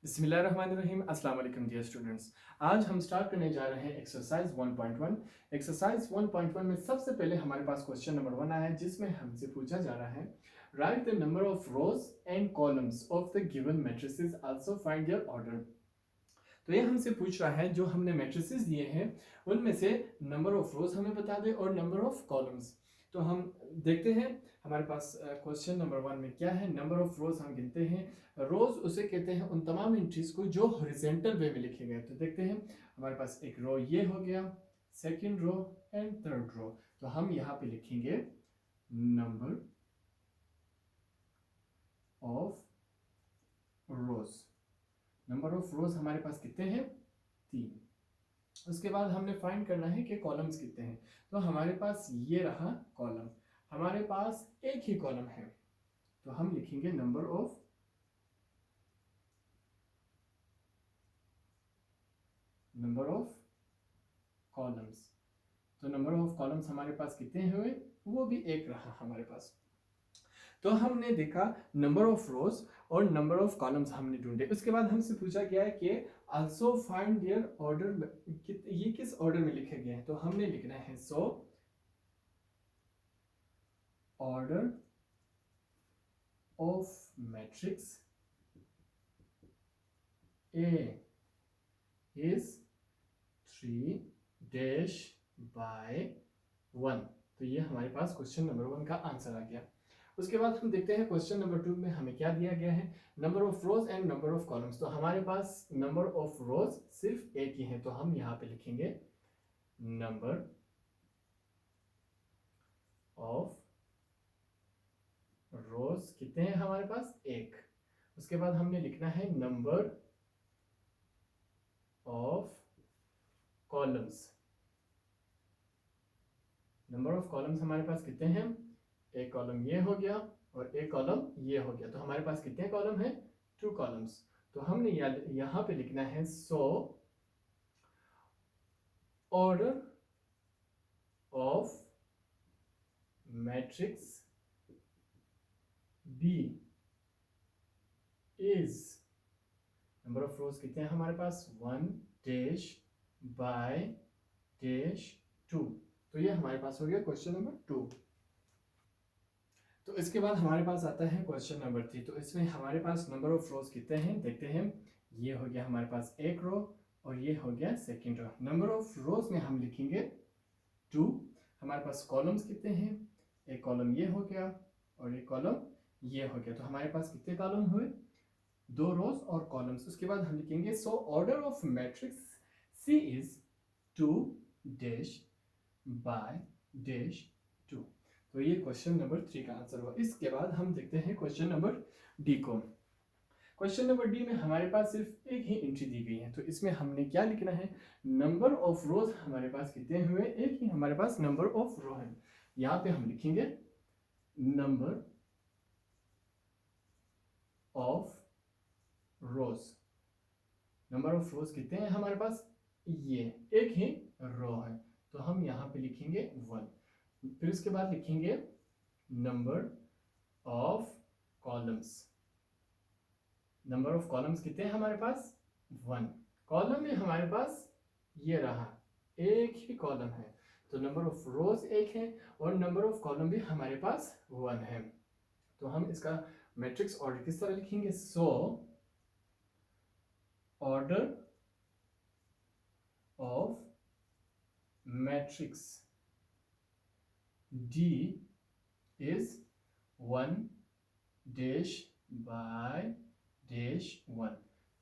बिस्मिल्लाहिर्रहमानिर्रहीम। अस्सलाम वालेकुम डियर स्टूडेंट्स। आज हम स्टार्ट करने जा रहे हैं एक्सरसाइज 1.1। एक्सरसाइज 1.1 में सबसे पहले हमारे पास क्वेश्चन नंबर 1 आया है, जिसमें हमसे पूछा जा रहा है write the number of rows and columns of the given matrices, also find their order. तो ये हमसे पूछ रहा है जो हमने मैट्रिसेस दिए हैं उनमें से नंबर ऑफ रोज हमें बता दे और नंबर ऑफ कॉलम्स। तो हम देखते हैं हमारे पास क्वेश्चन नंबर 1 में क्या है। नंबर ऑफ रोज हम गिनते हैं। रोज उसे कहते हैं उन तमाम एंट्रीज को जो हॉरिजॉन्टल वे में लिखे गए। तो देखते हैं हमारे पास एक रो ये हो गया, second row and third row. तो हम यहाँ पे लिखेंगे number of rows. Number of rows हमारे पास कितने हैं? 3। उसके बाद हमने फाइंड करना है कि कॉलम्स कितने हैं। तो हमारे पास ये रहा कॉलम, हमारे पास एक ही कॉलम है, तो हम लिखेंगे नंबर ऑफ कॉलम्स। तो नंबर ऑफ कॉलम्स हमारे पास कितने हुए? वो भी एक रहा हमारे पास। तो हमने देखा नंबर ऑफ रोज और नंबर ऑफ कॉलम्स हमने ढूंढे। उसके बाद हमसे पूछा गया है कि आल्सो फाइंड देयर ऑर्डर, ये किस ऑर्डर में लिखे गए हैं। तो हमने लिखना है so order of matrix A is 3 dash by 1। तो ये हमारे पास क्वेश्चन नंबर 1 का आंसर आ गया। उसके बाद हम देखते हैं क्वेश्चन नंबर 2 में हमें क्या दिया गया है, number of rows and number of columns. तो हमारे पास नंबर ऑफ रोज सिर्फ एक ही है, तो हम यहाँ पे लिखेंगे नंबर ऑफ रोज कितने हैं हमारे पास? एक। उसके बाद हमने लिखना है number of columns. Number of columns हमारे पास कितने हैं? एक कॉलम ये हो गया और एक कॉलम ये हो गया। तो हमारे पास कितने कॉलम हैं? 2 कॉलम्स। तो हमने यहाँ पे लिखना है so order of matrix B is, number of rows कितने हैं हमारे पास? 1 डैश बाय डैश 2। तो ये हमारे पास हो गया क्वेश्चन नंबर 2। तो इसके बाद हमारे पास आता है क्वेश्चन नंबर 3। तो इसमें हमारे पास नंबर ऑफ रोज कितने हैं देखते हैं। ये हो गया हमारे पास एक रो और ये हो गया second row. Number of rows में हम लिखेंगे 2। हमारे पास कॉलम्स कितने हैं? एक कॉलम ये हो गया और एक कॉलम ये हो गया। तो हमारे पास कितने कॉलम हुए? 2 रोज और कॉलम्स। उसके बाद हम लिखेंगे so order of matrix C is 2 dash by dash 2। तो ये क्वेश्चन नंबर 3 का आंसर हुआ। इसके बाद हम देखते हैं क्वेश्चन नंबर डी को। क्वेश्चन नंबर डी में हमारे पास सिर्फ एक ही एंट्री दी गई है, तो इसमें हमने क्या लिखना है, नंबर ऑफ रोज हमारे पास कितने हुए? एक ही हमारे पास नंबर ऑफ रो है। यहां पे हम लिखेंगे number of rows. Number of rows कितने हैं हमारे पास? ये एक ही रो है, तो हम यहां पे लिखेंगे 1। फिर उसके बाद लिखेंगे number of columns. Number of columns कितने हैं हमारे पास? 1। कॉलम में हमारे पास ये रहा, एक ही कॉलम है, तो नंबर ऑफ रोज एक है और नंबर ऑफ कॉलम भी हमारे पास 1 है। तो हम इसका मैट्रिक्स ऑर्डर किस तरह लिखेंगे, so order of matrix D is 1 dash by dash 1।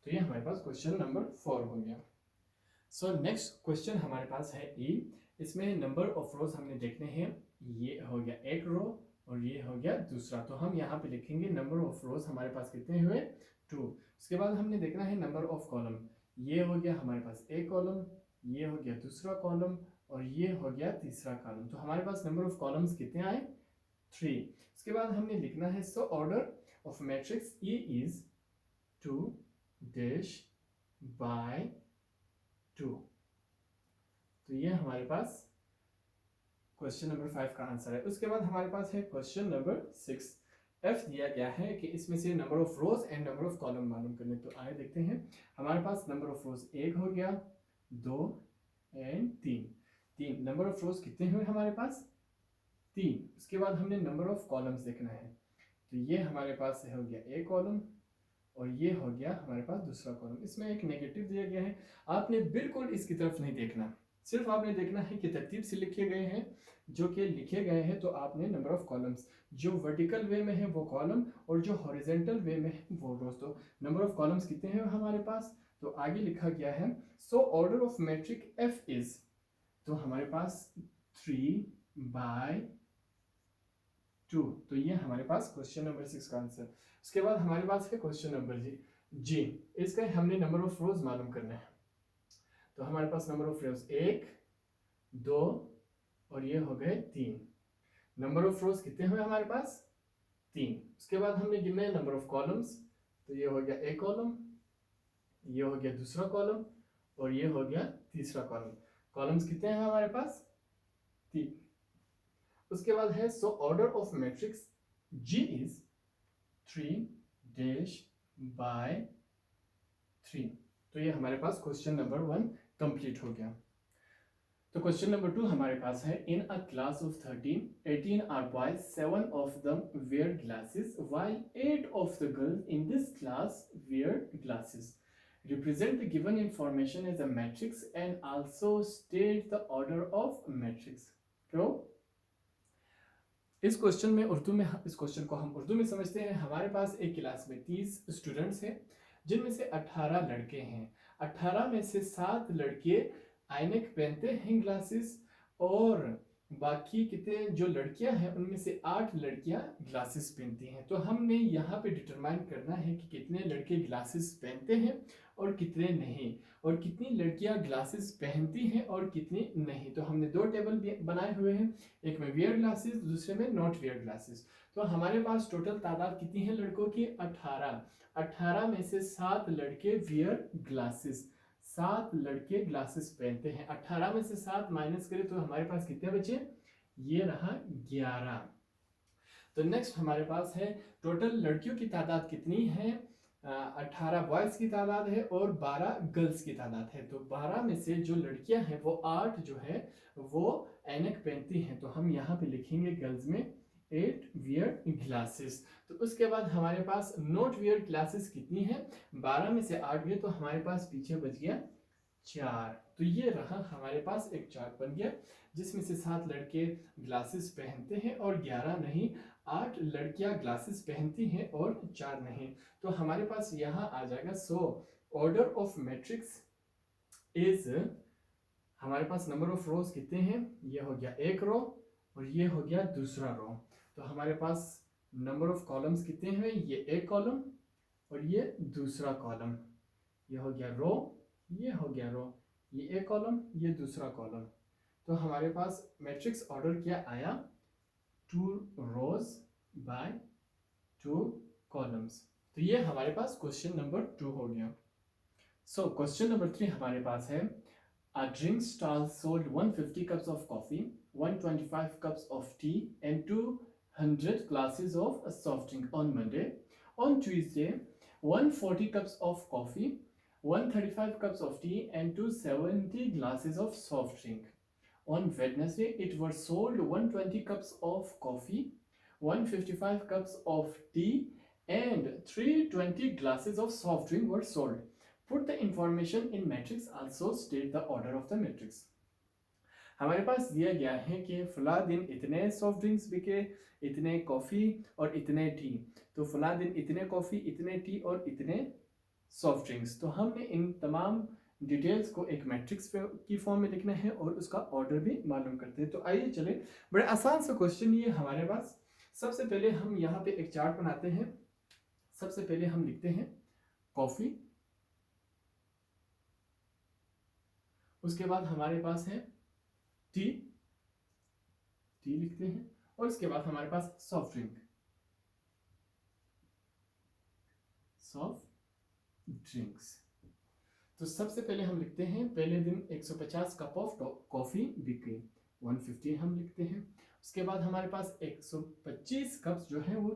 तो ये हमारे पास क्वेश्चन नंबर 4 हो गया। सो नेक्स्ट क्वेश्चन हमारे पास है ई। इसमें नंबर ऑफ रोज हमने देखने हैं, ये हो गया एक रो और ये हो गया दूसरा। तो हम यहाँ पे लिखेंगे नंबर ऑफ रोज हमारे पास कितने हुए? 2। उसके बाद हमने देखना है नंबर ऑफ कॉलम। ये हो गया हमारे पास एक कॉलम, ये हो गया दूसरा कॉलम और ये हो गया तीसरा कॉलम। तो हमारे पास नंबर ऑफ कॉलम्स कितने आए? 3। उसके बाद हमने लिखना है so order of matrix E is 2 dash bye 2। तो ये हमारे पास क्वेश्चन नंबर 5 का आंसर है। उसके बाद हमारे पास है क्वेश्चन नंबर 6। एफ दिया गया है कि इसमें से number of rows and number of column मालूम करने। तो आइए देखते हैं। हमारे पास नंबर ऑफ रोज 1 हो गया, 2 एंड 3 नंबर ऑफ रोज कितने हुए हमारे पास? 3। उसके बाद हमने नंबर ऑफ कॉलम्स देखना है। तो ये हमारे पास हो गया एक कॉलम और ये हो गया हमारे पास दूसरा कॉलम। इसमें एक नेगेटिव दिया गया है, आपने बिल्कुल इसकी तरफ नहीं देखना, सिर्फ आपने देखना है कि तरतीब से लिखे गए हैं। जो कि लिखे गए हैं तो आपने नंबर ऑफ कॉलम्स, जो वर्टिकल वे में है वो कॉलम और जो हॉरिजेंटल वे में है वो रोज। तो नंबर ऑफ कॉलम्स कितने हैं हमारे पास? तो आगे लिखा गया है so order of matrix F is, तो हमारे पास 3/2। तो ये हमारे पास क्वेश्चन नंबर 6 का आंसर। उसके बाद हमारे पास है क्वेश्चन नंबर जी। इसका हमने नंबर ऑफ रोज मालूम करना है। तो हमारे पास नंबर ऑफ रोज 1, 2 और ये हो गए 3। नंबर ऑफ रोज कितने हुए हमारे पास? 3। उसके बाद हमने गिनना है नंबर ऑफ कॉलम्स। तो ये हो गया एक कॉलम, ये हो गया दूसरा कॉलम और ये हो गया तीसरा कॉलम। कॉलम्स कितने हैं हमारे पास? 3। उसके बाद है so order of matrix G is 3/3। तो ये हमारे पास क्वेश्चन नंबर 1 कंप्लीट हो गया। तो क्वेश्चन नंबर 2 हमारे पास है in a class of 13, 18 are boys, 7 of them wear glasses while 8 of the girls in this class wear glasses. Represent the given information as a matrix and also state the order of matrix. तो इस question में उर्दू में इस question को हम उर्दू में समझते हैं। हमारे पास एक क्लास में 30 स्टूडेंट्स हैं जिनमें से 18 लड़के हैं। 18 में से 7 लड़के ऐनक पहनते हैं ग्लासेस और बाकी कितने जो लड़कियां हैं उनमें से 8 लड़कियां ग्लासेस पहनती हैं। तो हमने यहाँ पे डिटरमाइन करना है कि कितने लड़के ग्लासेस पहनते हैं और कितने नहीं, और कितनी लड़कियां ग्लासेस पहनती हैं और कितनी नहीं। तो हमने 2 टेबल बनाए हुए हैं, एक में वियर ग्लासेस, दूसरे में नॉट वियर ग्लासेस। तो हमारे पास टोटल तादाद कितनी है लड़कों की? 18। 18 में से 7 लड़के वियर ग्लासेस, 7 लड़के ग्लासेस पहनते हैं। 18 में से 7 माइनस करें तो हमारे पास कितने बचे? ये रहा 11। तो नेक्स्ट हमारे पास है टोटल लड़कियों की तादाद कितनी है? 18 बॉयज की तादाद है और 12 गर्ल्स की तादाद है। तो 12 में से जो लड़कियां हैं वो 8 जो है वो ऐनक पहनती हैं। तो हम यहाँ पे लिखेंगे गर्ल्स में 8 वियर ग्लासेस। तो उसके बाद हमारे पास नॉट वियर ग्लासेस कितनी है? 12 में से 8 गए तो हमारे पास पीछे बच गया 4। तो ये रहा हमारे पास एक चार्ट बन गया जिसमें से 7 लड़के ग्लासेस पहनते हैं और 11 नहीं, 8 लड़कियां ग्लासेस पहनती हैं और 4 नहीं। तो हमारे पास यहाँ आ जाएगा सो ऑर्डर ऑफ मैट्रिक्स इज, हमारे पास नंबर ऑफ रोज कितने हैं? ये हो गया एक रो और ये हो गया दूसरा रो। तो हमारे पास नंबर ऑफ कॉलम्स कितने हैं? ये एक कॉलम और ये दूसरा कॉलम। ये हो गया रो, ये हो गया रो, ये एक कॉलम, ये दूसरा कॉलम। तो हमारे पास मैट्रिक्स ऑर्डर क्या आया? 2 rows by 2 columns। तो ये हमारे पास क्वेश्चन नंबर 2 हो गया। सो क्वेश्चन नंबर 3 हमारे पास है A drink stall sold 150 cups of coffee, 125 cups of tea and 200 glasses of soft drink on Monday. On Tuesday, 140 cups of coffee, 135 cups of tea and 270 glasses of soft drink. On Wednesday, it was sold 120 cups of coffee, 155 cups of tea and 320 glasses of soft drink were sold. Put the information in matrix, also state the order of the matrix. हमारे पास दिया गया है कि फला दिन इतने soft drinks बिके, इतने कॉफ़ी और इतने टी। तो फला दिन इतने कॉफ़ी, इतने टी और इतने सॉफ्ट ड्रिंक्स। तो हमने इन तमाम डिटेल्स को एक मैट्रिक्स की फॉर्म में लिखना है और उसका ऑर्डर भी मालूम करते हैं। तो आइए चले, बड़े आसान सा क्वेश्चन ये हमारे पास। सबसे पहले हम यहाँ पे एक चार्ट बनाते हैं। सबसे पहले हम लिखते हैं कॉफ़ी, उसके बाद हमारे पास है टी, टी लिखते हैं, और उसके बाद हमारे पास सॉफ्ट ड्रिंक, सॉफ्ट ड्रिंक्स। तो सबसे पहले हम लिखते हैं पहले दिन 150 कप ऑफ कॉफ़ी बिके, 150 हम लिखते हैं। उसके बाद हमारे पास 125 कप्स जो है वो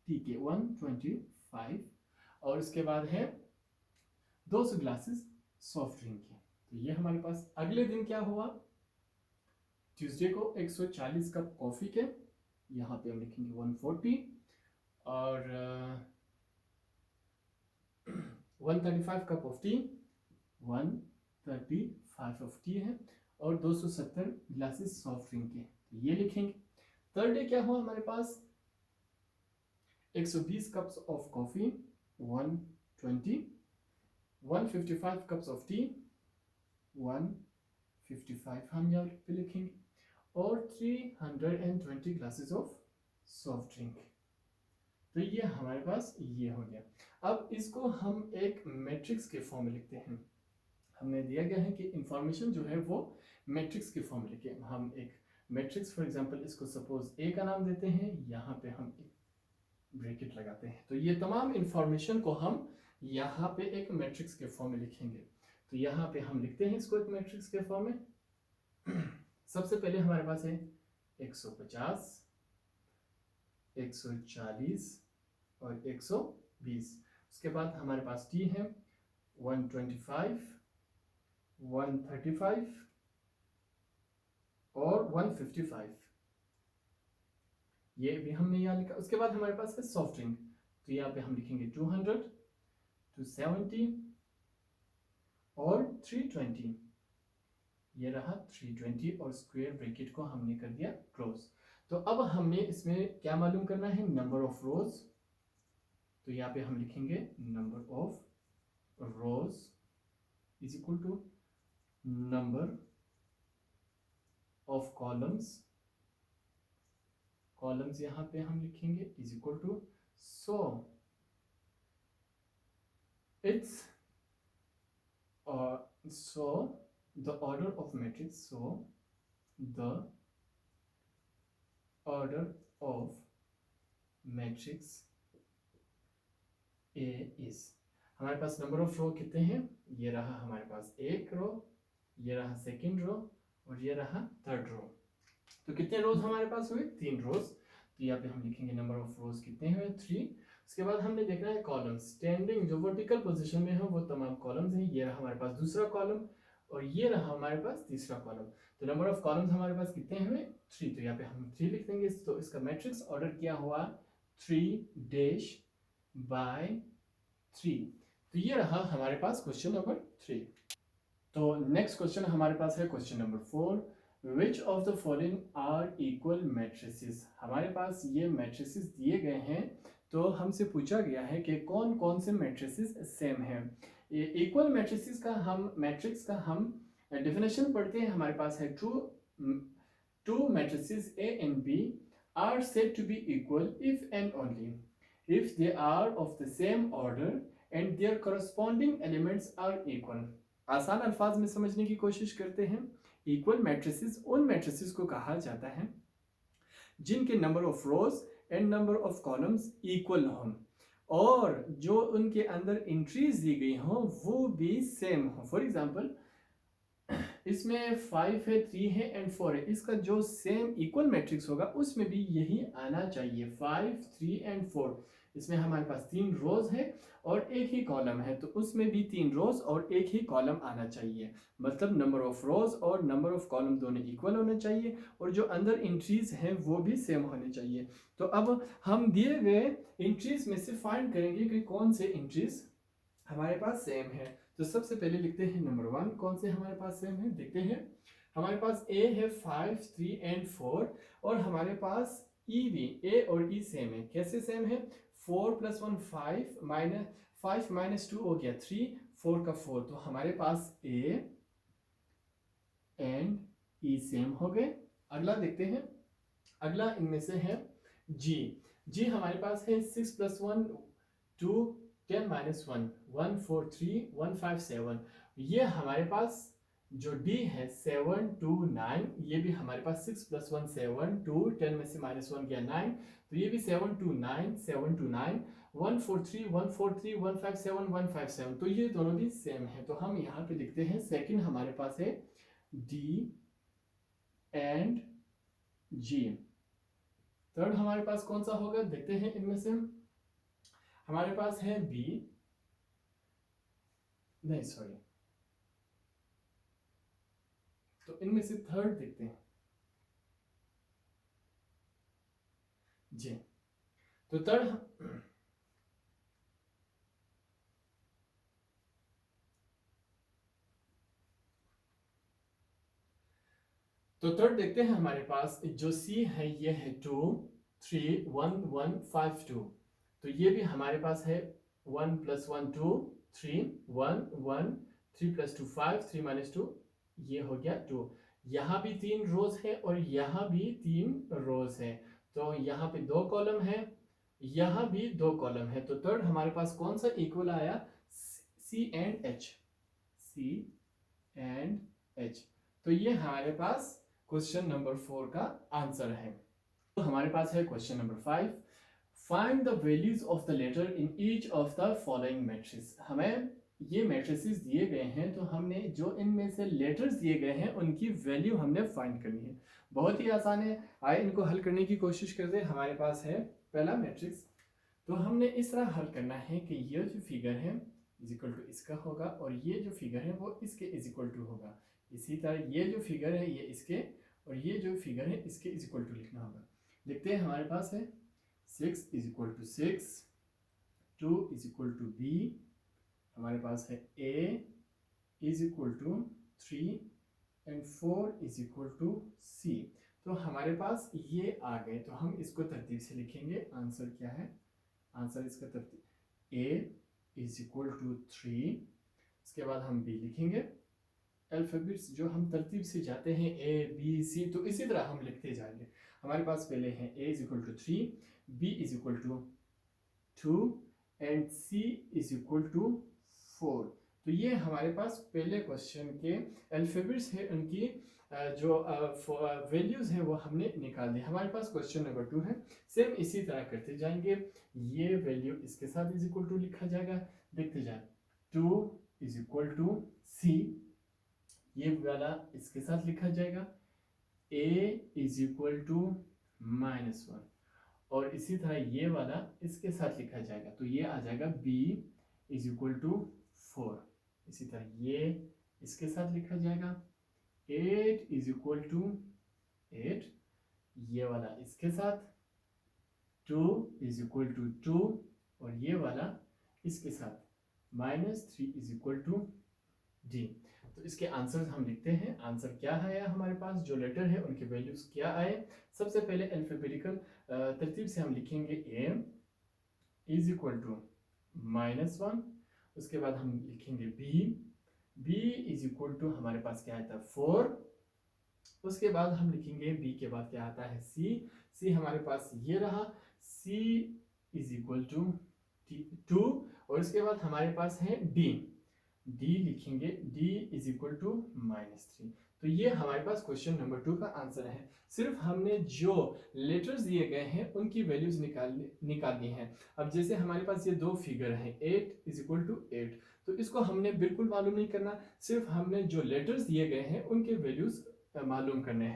टी के 125, और उसके बाद है 200 ग्लासेस सॉफ्ट ड्रिंक के। तो ये हमारे पास अगले दिन क्या हुआ, ट्यूसडे को 140 कप कॉफ़ी के, यहाँ पे हम लिखेंगे 140, और 135 cup of T, 135 of T है, और 270 ग्लासेस सॉफ्ट ड्रिंक के, तो ये लिखेंगे। थर्ड डे क्या हुआ हमारे पास, 120 cups of coffee, 120, 155 cups of T, 155 हम यहाँ पे लिखेंगे, और 320 ग्लासेस ऑफ सॉफ्ट ड्रिंक। तो ये हमारे पास ये हो गया। अब इसको हम एक मैट्रिक्स के फॉर्म में लिखते हैं। हमें दिया गया है कि इंफॉर्मेशन जो है वो मैट्रिक्स के फॉर्म में लिखे। हम एक मैट्रिक्स, फॉर एग्जांपल इसको सपोज ए का नाम देते हैं, यहाँ पे हम एक ब्रैकेट लगाते हैं। तो ये तमाम इंफॉर्मेशन को हम यहाँ पे एक मैट्रिक्स के फॉर्म में लिखेंगे। तो यहाँ पे हम लिखते हैं इसको एक मैट्रिक्स के फॉर्म में। सबसे पहले हमारे पास है 150, 140 और 120। उसके बाद हमारे पास टी है 125, 135 और 155, ये भी हमने यहाँ लिखा। उसके बाद हमारे पास है सॉफ्ट ड्रिंक, तो यहाँ पे हम लिखेंगे 200, 270 और 320। ये रहा 320 और स्क्वायर ब्रैकेट को हमने कर दिया क्लोज। तो अब हमें इसमें क्या मालूम करना है, नंबर ऑफ रोज। तो यहाँ पे हम लिखेंगे number of rows is equal to number of columns, columns यहाँ पे हम लिखेंगे is equal to, so it's so the order of matrix, so the order of matrix A is, हमारे पास नंबर ऑफ रो कितने हैं, ये रहा हमारे पास एक रो, ये रहा सेकंड रो और ये रहा थर्ड रो। तो कितने रोज हमारे पास हुए, 3 रोज। तो यहाँ पे हम लिखेंगे नंबर ऑफ रोज कितने हुए, 3। उसके बाद हमने देखना है कॉलम, स्टैंडिंग जो वर्टिकल पोजीशन में है वो तमाम कॉलम्स हैं। ये रहा हमारे पास दूसरा कॉलम और ये रहा हमारे पास तीसरा कॉलम। तो नंबर ऑफ कॉलम्स हमारे पास कितने हुए, 3। तो यहाँ पे हम 3 लिख देंगे। तो इसका मैट्रिक्स ऑर्डर क्या हुआ, 3 बाय 3। तो ये रहा हमारे पास क्वेश्चन नंबर 3। तो नेक्स्ट क्वेश्चन हमारे पास है question number 4, which of the following are equal matrices. हमारे पास ये मैट्रिसेस दिए गए हैं, तो हमसे पूछा गया है कि कौन कौन से मैट्रिसेस सेम हैं। इक्वल मैट्रिसेस का हम मैट्रिक्स का हम डेफिनेशन पढ़ते हैं। हमारे पास है two matrices A and B are said to be equal if and only if they are of the same order and their corresponding elements are equal। आसान अल्फाज में समझने की कोशिश करते हैं। इक्वल मैट्रिसेस उन मैट्रिसेस को कहा जाता है जिनके number of rows and number of columns equal हों और जो उनके अंदर एंट्रीज दी गई हों वो भी सेम हो। फॉर एग्जांपल इसमें 5 है, 3 है एंड 4 है, इसका जो सेम इक्वल मैट्रिक्स होगा उसमें भी यही आना चाहिए, 5, 3 एंड 4। इसमें हमारे पास 3 रोज है और एक ही कॉलम है, तो उसमें भी 3 रोज और एक ही कॉलम आना चाहिए। मतलब नंबर ऑफ रोज और नंबर ऑफ कॉलम दोनों इक्वल होने चाहिए और जो अंदर एंट्रीज हैं वो भी सेम होने चाहिए। तो अब हम दिए गए एंट्रीज में से फाइंड करेंगे कि कौन से एंट्रीज हमारे पास सेम है। तो सबसे पहले लिखते हैं नंबर 1, कौन से हमारे पास सेम है, देखते हैं। हमारे पास ए है 5, 3 एंड 4 और हमारे पास ई भी, ए और ई सेम है। कैसे सेम है, 4 + 1 5 5 - 2 हो गया 3, 4 का 4। तो हमारे पास ए एंड ई सेम हो गए। अगला देखते हैं, अगला इनमें से है जी। जी हमारे पास है 6 + 1 2 10 - 1 1 4 3 1 5 7। ये हमारे पास जो D है 7 2 9, ये भी हमारे पास 6 + 1 7 2 10 में से -1 गया 9, तो ये भी 7 2 9 7 2 9 1 4 3 1 4 3 1 5 7 1 5 7। तो ये दोनों भी सेम है। तो हम यहाँ पे लिखते हैं सेकंड हमारे पास है D एंड G। थर्ड हमारे पास कौन सा होगा, देखते हैं इनमें से। हमारे पास है बी, नहीं सॉरी, तो इनमें से थर्ड देखते हैं जी। तो थर्ड देखते हैं हमारे पास जो सी है ये है 2 3 1 1 5 2। तो ये भी हमारे पास है 1 + 1 2 3 1 1 3 + 2 5 3 - 2, ये हो गया 2। यहाँ भी 3 रोज है और यहाँ भी 3 रोज है, तो यहाँ पे 2 कॉलम है, यहाँ भी 2 कॉलम है। तो थर्ड हमारे पास कौन सा इक्वल आया, C and H, C and H. तो ये हमारे पास क्वेश्चन नंबर 4 का आंसर है। तो हमारे पास है question number 5, find the values of the letter in each of the following matrix. हमें ये मैट्रिसेस दिए गए हैं, तो हमने जो इनमें से लेटर्स दिए गए हैं उनकी वैल्यू हमने फाइंड करनी है। बहुत ही आसान है, आइए इनको हल करने की कोशिश करते हैं। हमारे पास है पहला मैट्रिक्स, तो हमने इस तरह हल करना है कि ये जो फिगर है इज इक्वल टू इसका होगा और ये जो फिगर है वो इसके इज इक्वल टू होगा। इसी तरह ये जो फिगर है ये इसके और ये जो फिगर है इसके इज इक्वल टू लिखना होगा। लिखते हैं, हमारे पास है 6 is equal to 6, 2 is equal to b, हमारे पास है a is equal to 3 and 4 is equal to c। तो हमारे पास ये आ गए, तो हम इसको तरतीब से लिखेंगे। आंसर क्या है, आंसर इसका तरतीब a इज इक्वल टू 3, इसके बाद हम b लिखेंगे। अल्फाबेट्स जो हम तरतीब से जाते हैं a b c, तो इसी तरह हम लिखते जाएंगे। हमारे पास पहले है a is equal to 3, b is equal to 2 and c is equal to 4। तो ये हमारे पास पहले क्वेश्चन के अल्फाबेट्स है, उनकी जो वैल्यूज है वो हमने निकाल दी। हमारे पास क्वेश्चन नंबर 2 है, सेम इसी तरह करते जाएंगे। ये वैल्यू इसके साथ इज इक्वल टू लिखा जाएगा, देखते जाए। 2 इज इक्वल टू सी, ये वाला इसके साथ लिखा जाएगा। a इज इक्वल टू -1 और इसी तरह ये वाला इसके साथ लिखा जाएगा, तो ये आ जाएगा b इज इक्वल टू 4। इसी तरह ये इसके साथ लिखा जाएगा। 8 इज इक्वल टू 8, ये वाला इसके साथ। 2 इज इक्वल टू 2 और ये वाला इसके साथ। -3 इज इक्वल टू d। तो इसके आंसर्स हम लिखते हैं। आंसर क्या है हमारे पास, जो लेटर है उनके वैल्यूज क्या आए। सबसे पहले अल्फाबेटिकल तरतीब से हम लिखेंगे a इज इक्वल टू -1, उसके बाद हम लिखेंगे b इज इक्वल टू हमारे पास क्या आता है 4, उसके बाद हम लिखेंगे b के बाद क्या आता है c हमारे पास ये रहा। c इज इक्वल टू 2 और इसके बाद हमारे पास है d लिखेंगे, d इज इक्वल टू -3। तो ये हमारे पास क्वेश्चन नंबर 2 का आंसर है। सिर्फ हमने जो लेटर्स दिए गए हैं उनकी वैल्यूज निकालनी है। अब जैसे हमारे पास ये 2 फिगर हैं, 8 इज इक्वल टू 8, तो इसको हमने बिल्कुल मालूम नहीं करना, सिर्फ हमने जो लेटर्स दिए गए हैं उनके वैल्यूज मालूम करने हैं।